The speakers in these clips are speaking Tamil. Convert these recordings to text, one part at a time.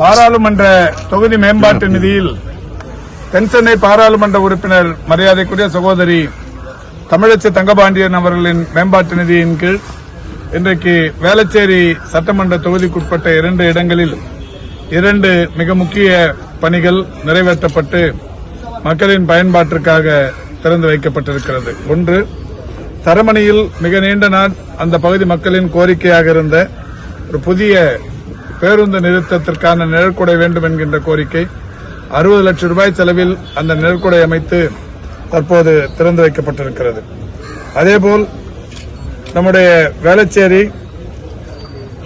பாராளுமன்ற தொகுதி மேம்பாட்டு நிதியில் தென்சென்னை பாராளுமன்ற உறுப்பினர் மரியாதைக்குரிய சகோதரி தமிழச்சி தங்கபாண்டியன் அவர்களின் மேம்பாட்டு நிதியின் கீழ் இன்றைக்கு வேளச்சேரி சட்டமன்ற தொகுதிக்குட்பட்ட 2 இடங்களில் 2 மிக முக்கிய பணிகள் நிறைவேற்றப்பட்டு மக்களின் பயன்பாட்டிற்காக திறந்து வைக்கப்பட்டிருக்கிறது. ஒன்று, தரமணியில் மிக நீண்ட நாள் அந்த பகுதி மக்களின் கோரிக்கையாக இருந்த ஒரு புதிய பேருந்து நிறுத்தத்திற்கான நிழற்குடை வேண்டும் என்கின்ற கோரிக்கை 60 லட்சம் ரூபாய் செலவில் அந்த நிழற்குடை அமைத்து தற்போது திறந்து வைக்கப்பட்டிருக்கிறது. அதேபோல் நம்முடைய வேளச்சேரி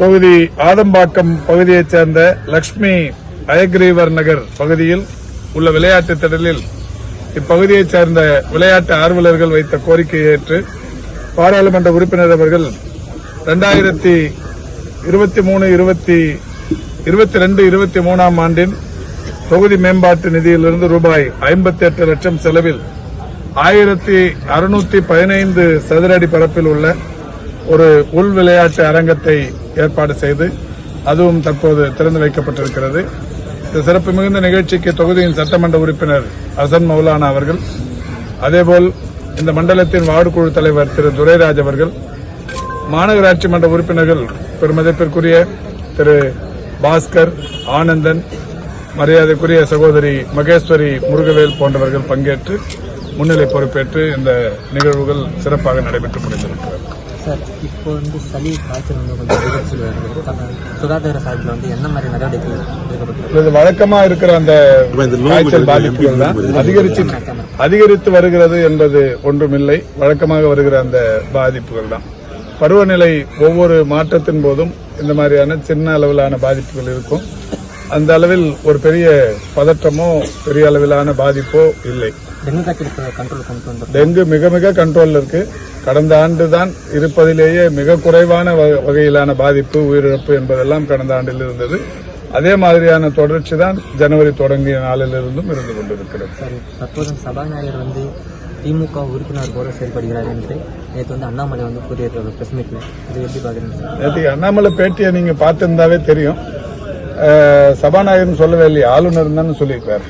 தொகுதி ஆதம்பாக்கம் பகுதியைச் சேர்ந்த லட்சுமி அயக்ரீவர் நகர் பகுதியில் உள்ள விளையாட்டு திடலில் இப்பகுதியைச் சேர்ந்த விளையாட்டு ஆர்வலர்கள் வைத்த கோரிக்கையை ஏற்று பாராளுமன்ற உறுப்பினர் அவர்கள் 2022-23 ஆண்டின் தொகுதி மேம்பாட்டு நிதியிலிருந்து ரூபாய் 58 லட்சம் செலவில் 1615 சதுர அடி பரப்பில் உள்ள ஒரு உள் விளையாட்டு அரங்கத்தை ஏற்பாடு செய்து அதுவும் தற்போது திறந்து வைக்கப்பட்டிருக்கிறது. இந்த சிறப்பு மிகுந்த நிகழ்ச்சிக்கு தொகுதியின் சட்டமன்ற உறுப்பினர் ஹசன் மௌலானா அவர்கள், அதேபோல் இந்த மண்டலத்தின் வார்டு குழு தலைவர் திரு துரைராஜ் அவர்கள், மாநகராட்சி மன்ற உறுப்பினர்கள் பெருமதிப்பிற்குரிய திரு பாஸ்கர், ஆனந்தன், மரியாதைக்குரிய சகோதரி மகேஸ்வரி முருகவேல் போன்றவர்கள் பங்கேற்று முன்னிலை பொறுப்பேற்று இந்த நிகழ்வுகள் சிறப்பாக நடைபெற்று முடிந்திருக்கிறது. சார், இப்போ சளி காய்ச்சல் சுகாதார சார்பில் என்ன மாதிரி நடவடிக்கைகள் எடுக்கப்பட்டது? இது வழக்கமாக இருக்கிற அந்த காய்ச்சல் பாதிப்புகள் தான் அதிகரித்து வருகிறது என்பது ஒன்றுமில்லை. வழக்கமாக வருகிற அந்த பாதிப்புகள் தான். பருவநிலை ஒவ்வொரு மாற்றத்தின் போதும் இந்த மாதிரியான சின்ன அளவிலான பாதிப்புகள் இருக்கும். அந்த அளவில் ஒரு பெரிய பதற்றமோ பெரிய அளவிலான பாதிப்போ இல்லை. டெங்கு மிக மிக கண்ட்ரோல் இருக்கு. கடந்த ஆண்டு தான் இருப்பதிலேயே மிக குறைவான வகையிலான பாதிப்பு, உயிரிழப்பு என்பதெல்லாம் கடந்த ஆண்டில் இருந்தது. அதே மாதிரியான தொடர்ச்சி தான் ஜனவரி தொடங்கிய நாளிலிருந்தும் இருந்து கொண்டிருக்கிறது. தற்போது சபாநாயகர் திமுக உறுப்பினர் போல செயல்படுகிறார் என்று நேற்று அண்ணாமலை கூறியிருக்கிறார் பிரஸ் மீட்ல. இது எப்படி பாக்குறீங்க? நேற்று அண்ணாமலை பேட்டியை நீங்க பார்த்திருந்தாவே தெரியும். சபாநாயகர் சொல்லவே இல்லையா, ஆளுநர் தான் சொல்லியிருக்காரு.